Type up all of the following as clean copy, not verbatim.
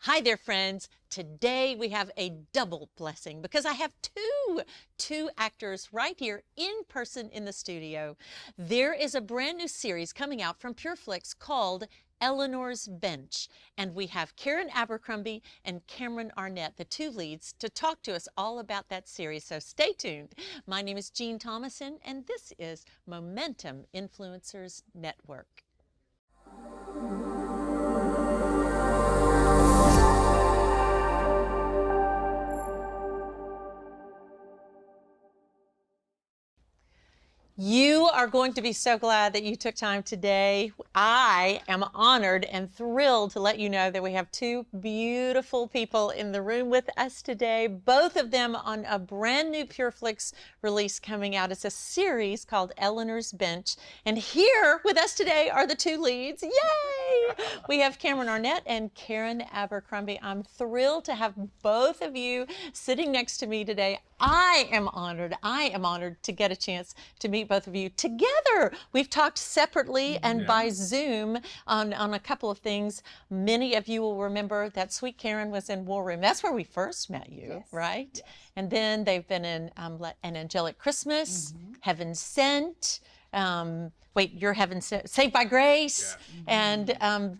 Hi there, friends. Today we have a double blessing because I have two actors right here in person in the studio. There is a brand new series coming out from Pure Flix called Eleanor's Bench, and we have Karen Abercrombie and Cameron Arnett, the two leads, to talk to us all about that series. So stay tuned. My name is Jean Thomason, and this is Momentum Influencers Network. You are going to be so glad that you took time today. I am honored and thrilled to let you know that we have two beautiful people in the room with us today, both of them on a brand new Pure Flix release coming out. It's a series called Eleanor's Bench. And here with us today are the two leads. Yay! We have Cameron Arnett and Karen Abercrombie. I'm thrilled to have both of you sitting next to me today. I am honored to get a chance to meet both of you together. We've talked separately and by Zoom on a couple of things. Many of you will remember that Sweet Karen was in War Room. That's where we first met you, right? Yes. And then they've been in An Angelic Christmas, Heaven Sent, You're Heaven Sent, Saved by Grace, and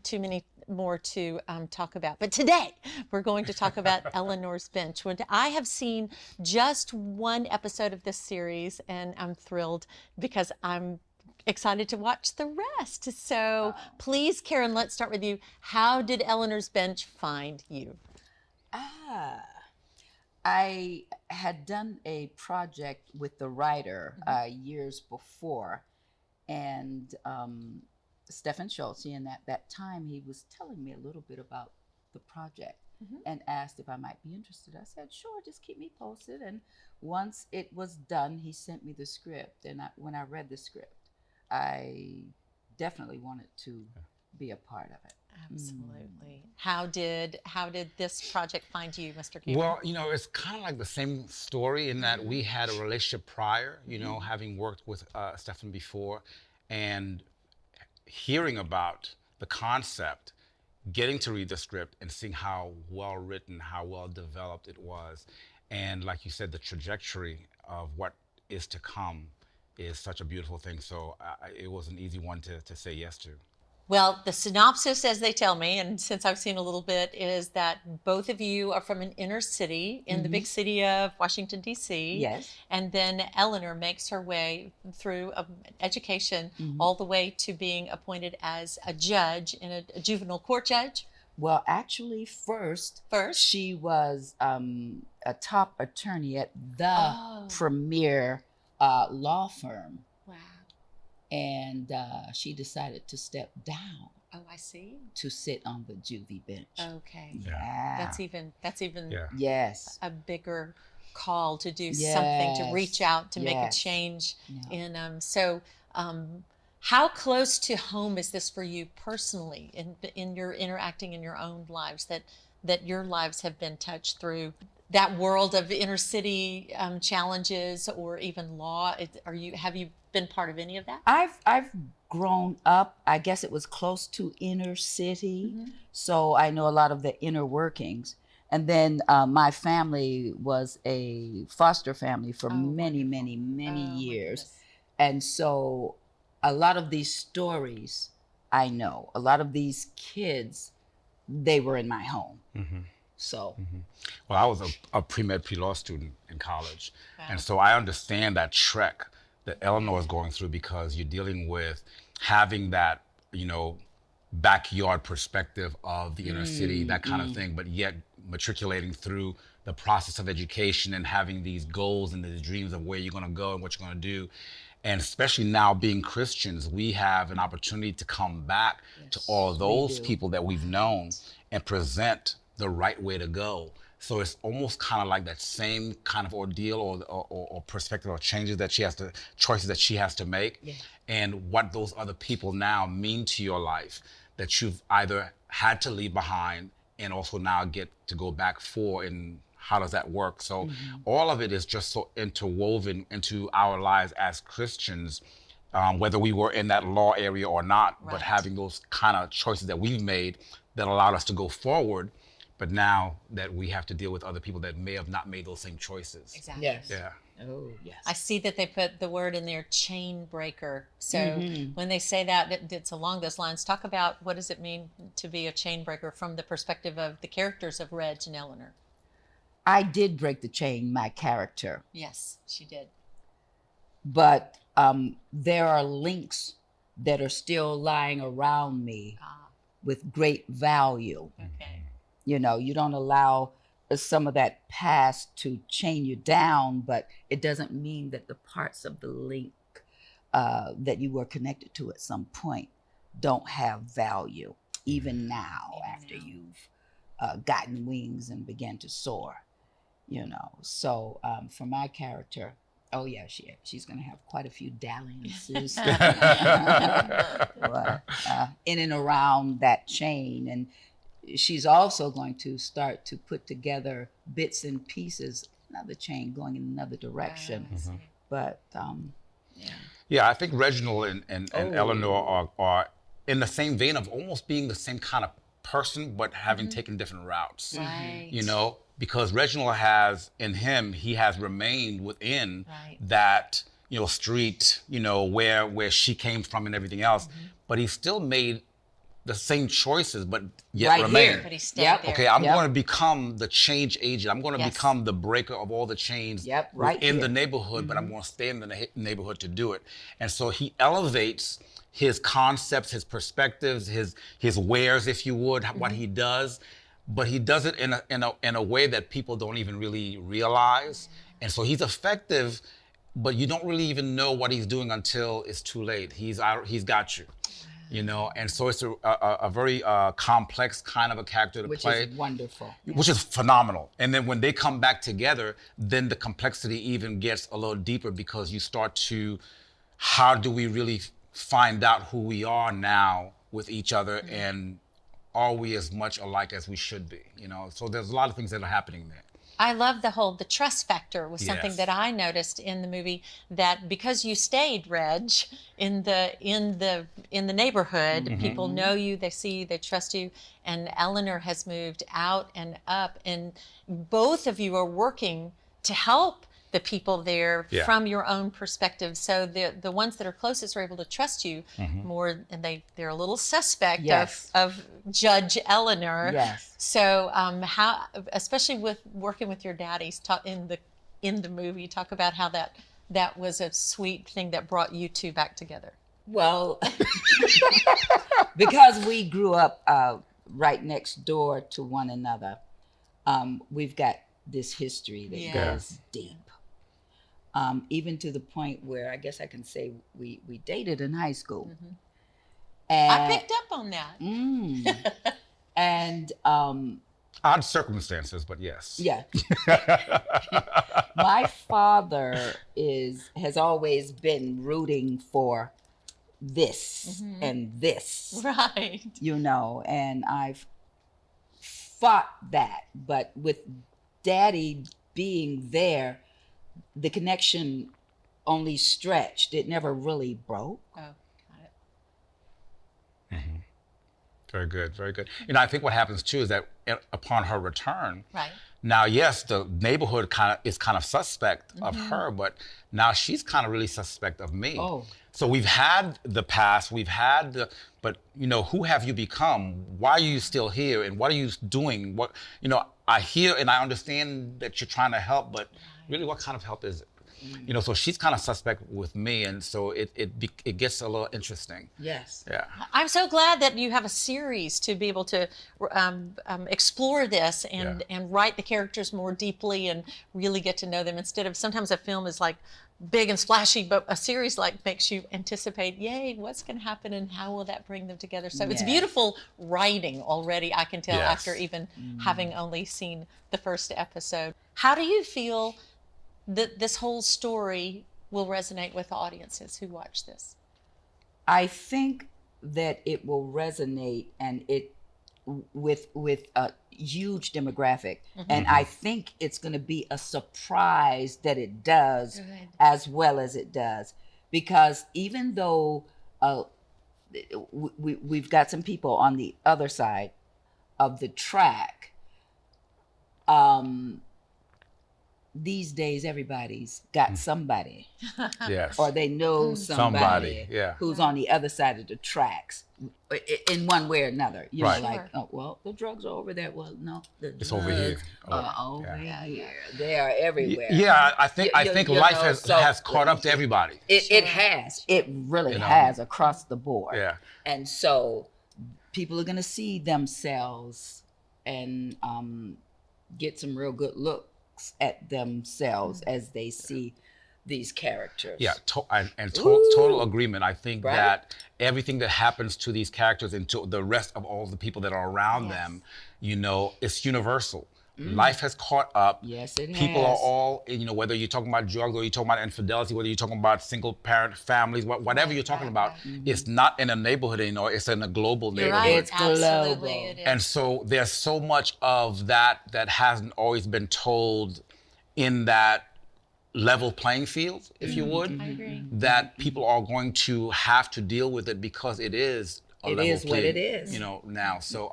too many more to talk about. But today we're going to talk about Eleanor's Bench. I have seen just one episode of this series and I'm thrilled because I'm excited to watch the rest. So please, Karen, let's start with you. How did Eleanor's Bench find you? I had done a project with the writer years before, and Stephen Schultz, and at that time he was telling me a little bit about the project and asked if I might be interested. I said, sure, just keep me posted. And once it was done, he sent me the script. And when I read the script, I definitely wanted to be a part of it. Absolutely. How did this project find you, Mr. Cameron? Well, it's kind of like the same story in that we had a relationship prior, having worked with Stephen before, and hearing about the concept, getting to read the script and seeing how well written, how well developed it was. And like you said, the trajectory of what is to come is such a beautiful thing. So it was an easy one to say yes to. Well, the synopsis, as they tell me, and since I've seen a little bit, is that both of you are from an inner city in the big city of Washington, D.C. Yes. And then Eleanor makes her way through education all the way to being appointed as a judge, in a juvenile court judge. Well, actually, first she was a top attorney at the premier law firm. Wow. And she decided to step down. Oh, I see. To sit on the juvie bench. Okay. Yeah. That's even yes, a bigger call to do something, to reach out, to make a change. Yeah. How close to home is this for you personally in your interacting in your own lives, that your lives have been touched through that world of inner city challenges or even law? Have you been part of any of that? I've grown up, I guess it was close to inner city, so I know a lot of the inner workings. And then my family was a foster family for many years. And so a lot of these stories I know, a lot of these kids, they were in my home. So, well, I was a pre-med, pre-law student in college. Wow. And so I understand that trek that Eleanor is going through, because you're dealing with having that, backyard perspective of the inner city, that kind of thing, but yet matriculating through the process of education and having these goals and these dreams of where you're going to go and what you're going to do. And especially now being Christians, we have an opportunity to come back to all those people that we've known and present the right way to go. So it's almost kind of like that same kind of ordeal or perspective or choices that she has to make, and what those other people now mean to your life that you've either had to leave behind and also now get to go back for, and how does that work? So all of it is just so interwoven into our lives as Christians, whether we were in that law area or not, but having those kind of choices that we've made that allowed us to go forward but now that we have to deal with other people that may have not made those same choices. Exactly. Yes. Yeah. Oh, yes. I see that they put the word in there, chain breaker. So Mm-hmm. when they say that, it's along those lines. Talk about what does it mean to be a chain breaker from the perspective of the characters of Reg and Eleanor. I did break the chain, my character, Yes, she did. but there are links that are still lying around me Ah, with great value. okay. You know, you don't allow some of that past to chain you down, but it doesn't mean that the parts of the link that you were connected to at some point don't have value, even now, Even after now. you've gotten wings and began to soar. You know, so for my character, oh yeah, she's going to have quite a few dalliances but, in and around that chain, and she's also going to start to put together bits and pieces, another chain going in another direction. I see. But Yeah. Yeah, I think Reginald and Oh. Eleanor are in the same vein of almost being the same kind of person, but having taken different routes. Right. You know, because Reginald has, in him, he has remained within Right. that, you know, street, you know, where she came from and everything else, but he still made the same choices, but yet Right remained. here. But he stayed Yep. there. Okay, I'm Yep. going to become the change agent. I'm going to Yes. become the breaker of all the chains Yep, right within here. the neighborhood, but I'm going to stay in the neighborhood to do it. And so he elevates his concepts, his perspectives, his wares, if you would, what he does, but he does it in a way that people don't even really realize. And so he's effective, but you don't really even know what he's doing until it's too late. He's got you. You know, and so it's a very complex kind of a character to which play, is wonderful. which is phenomenal. And then when they come back together, then the complexity even gets a little deeper because you start to, how do we really find out who we are now with each other, and are we as much alike as we should be? You know, so there's a lot of things that are happening there. I love the trust factor was something Yes. that I noticed in the movie, that because you stayed, Reg, in the neighborhood, people know you, they see you, they trust you, and Eleanor has moved out and up, and both of you are working to help the people there Yeah. from your own perspective. So the ones that are closest are able to trust you more, and they're a little suspect Yes. of Judge Eleanor. Yes. So how, especially with working with your daddies, in the movie, talk about how that was a sweet thing that brought you two back together. Well, because we grew up right next door to one another, we've got this history that Yeah. goes deep. Even to the point where I guess I can say we dated in high school. And, I picked up on that. and Odd circumstances, but yes. yeah, my father has always been rooting for this and this, Right. you know, and I've fought that, but with Daddy being there, the connection only stretched. It never really broke. Oh, got it. Very good, very good. You know, I think what happens too is that upon her return, Right. now, yes, the neighborhood is kind of suspect of her, but now she's kind of really suspect of me. Oh. So we've had the past, but you know, who have you become? Why are you still here? And what are you doing? What, you know, I hear and I understand that you're trying to help, but really what kind of help is it? You know, so she's kind of suspect with me, and so it gets a little interesting. Yes. Yeah. I'm so glad that you have a series to be able to explore this and write the characters more deeply and really get to know them, instead of, sometimes a film is like big and splashy, but a series like makes you anticipate, yay, what's going to happen and how will that bring them together? So it's Yes. beautiful writing already, I can tell, Yes. after even having only seen the first episode. How do you feel that this whole story will resonate with audiences who watch this? I think that it will resonate, and with a huge demographic, and I think it's going to be a surprise that it does Good. as well as it does, because even though we've got some people on the other side of the track, these days everybody's got somebody, Yes. or they know somebody, yeah. who's on the other side of the tracks in one way or another. You Right. know, like, Sure. oh, well, the drugs are over there. Well, no, the It's drugs over here. are over Yeah. here. They are everywhere. Yeah, I think You life know, has so- has caught up to everybody. It has. It really You know? has across the board. Yeah. And so people are going to see themselves and get some real good looks at themselves as they see these characters. Yeah, and Ooh. total agreement. I think Right? that everything that happens to these characters and to the rest of all the people that are around Yes. them, it's universal. Life has caught up. Yes, it People are has. all, whether you're talking about drugs or you're talking about infidelity, whether you're talking about single parent families, whatever you're talking about, it's not in a neighborhood anymore. It's in a global You're neighborhood. right. It's Absolutely, global. it is. And so there's so much of that hasn't always been told in that level playing field, if you would, I agree. that people are going to have to deal with it because it is a It level is what playing, it is. now. So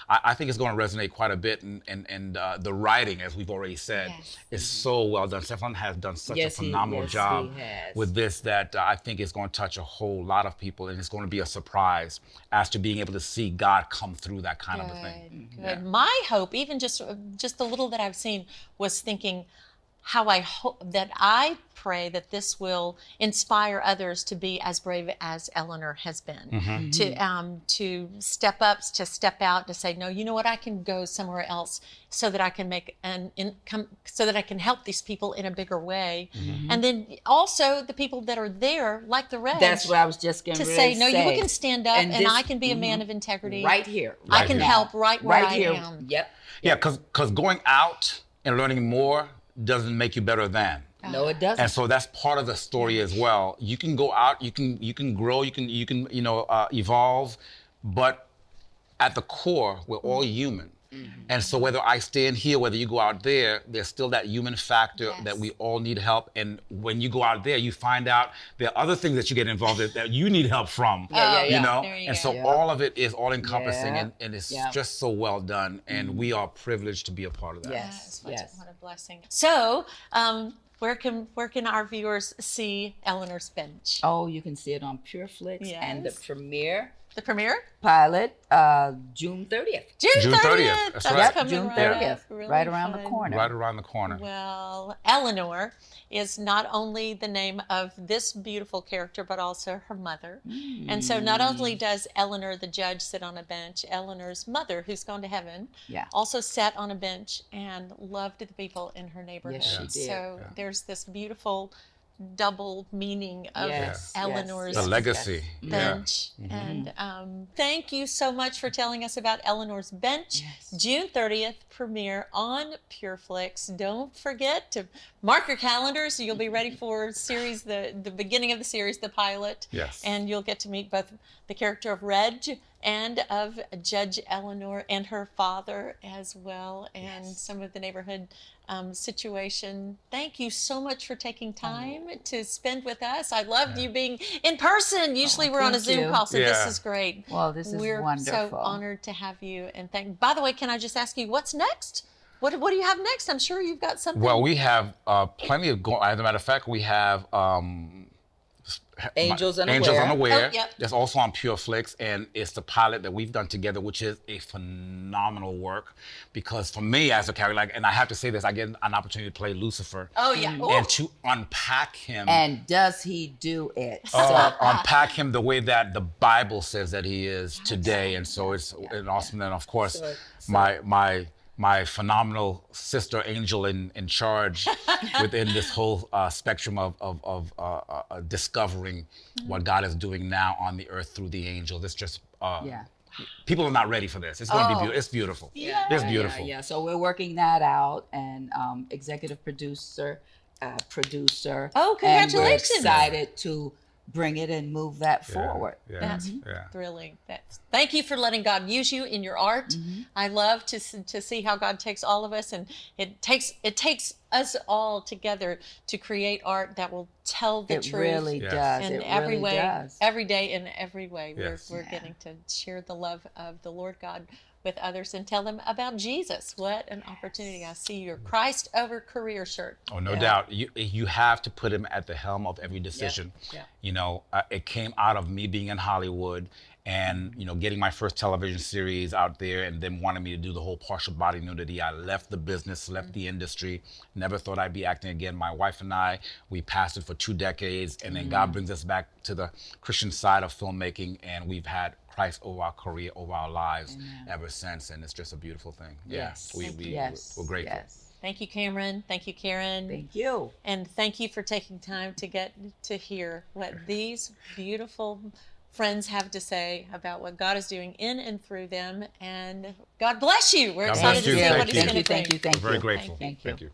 I think it's going to resonate quite a bit, and the writing, as we've already said, Yes. is so well done. Stefan has done such Yes, a he- phenomenal yes, job he has. with this that I think it's going to touch a whole lot of people, and it's going to be a surprise as to being able to see God come through that kind of a thing. Good. Yeah. My hope, even just the little that I've seen, was thinking how I pray that this will inspire others to be as brave as Eleanor has been, to step up, to step out, to say, no, you know what, I can go somewhere else so that I can make an income, so that I can help these people in a bigger way, and then also the people that are there, like the Reg, That's what I was just going to to say, no, say. you can stand up, and this- I can be a man of integrity, right here. I Right can here. help right where Right I here. am. Yep. Yeah, because going out and learning more doesn't make you better than. No, it doesn't. And so that's part of the story as well. You can go out, you can grow, you can evolve, but at the core, we're all human. And so whether I stay in here, whether you go out there, there's still that human factor Yes. that we all need help. And when you go out there, you find out there are other things that you get involved in that you need help from. Yeah. You know, There you and go. so Yeah. all of it is all encompassing, Yeah. and it's Yeah. just so well done. And we are privileged to be a part of that. Yes. What a blessing. So, where can our viewers see Eleanor's Bench? Oh, you can see it on Pure Flix and the Yes. premiere The premiere? pilot, June 30th. June 30th. That's That's right. coming June right 30th, up. Really right around the fun. corner. Right around the corner. Well, Eleanor is not only the name of this beautiful character, but also her mother. And so not only does Eleanor, the judge, sit on a bench, Eleanor's mother, who's gone to heaven, Yeah. also sat on a bench and loved the people in her neighborhood. Yes, she did. So there's this beautiful double meaning of Yes, Eleanor's yes, The legacy. yes. Yeah. Bench. And thank you so much for telling us about Eleanor's Bench. Yes. June 30th premiere on Pure Flix. Don't forget to mark your calendars. You'll be ready for series, the beginning of the series, the pilot. Yes. And you'll get to meet both the character of Reg and of Judge Eleanor and her father as well, and some of the neighborhood situation. Thank you so much for taking time to spend with us. I loved you being in person. Usually we're on a thank Zoom you. call, so this Yeah. is great. Well, this is We're wonderful. so honored to have you. And by the way, can I just ask you, what's next? What do you have next? I'm sure you've got something. Well, we have plenty of as a matter of fact, we have Angels Unaware. Angels Unaware. Oh, yep. That's also on Pure Flix, and it's the pilot that we've done together, which is a phenomenal work. Because for me, as a character, and I have to say this, I get an opportunity to play Lucifer. Oh, yeah. Ooh. And to unpack him. And does he do it? Unpack him the way that the Bible says that he is today, and so it's an awesome. And of course, my phenomenal sister angel in charge within this whole spectrum of discovering what God is doing now on the earth through the angels. It's just people are not ready for this. It's going to be beautiful. It's beautiful. Yeah. It's beautiful. Yeah. So we're working that out, and executive producer. Oh, congratulations. And we're excited to bring it and move that forward. Yeah. That's Yeah. thrilling. Thank you for letting God use you in your art. I love to see how God takes all of us, and it takes us all together to create art that will tell the It truth. really Yes. does. in It every really way, does. every day, in every way. Yes. We're getting to share the love of the Lord God with others and tell them about Jesus. What an opportunity. I see your Christ over career shirt. Oh, no doubt. You have to put him at the helm of every decision. Yeah. You know, it came out of me being in Hollywood and, you know, getting my first television series out there and then wanting me to do the whole partial body nudity. I left the business, left the industry, never thought I'd be acting again. My wife and I, we pastored for 2 decades, and then God brings us back to the Christian side of filmmaking, and we've had Christ over our career, over our lives ever since, and it's just a beautiful thing. Yes. We're grateful. Yes. Thank you, Cameron. Thank you, Karen. Thank you. And thank you for taking time to get to hear what these beautiful friends have to say about what God is doing in and through them. And God bless you. We're God excited bless to you. see Thank what you. He's going to bring. Thank you. We're very grateful. Thank you. Thank you.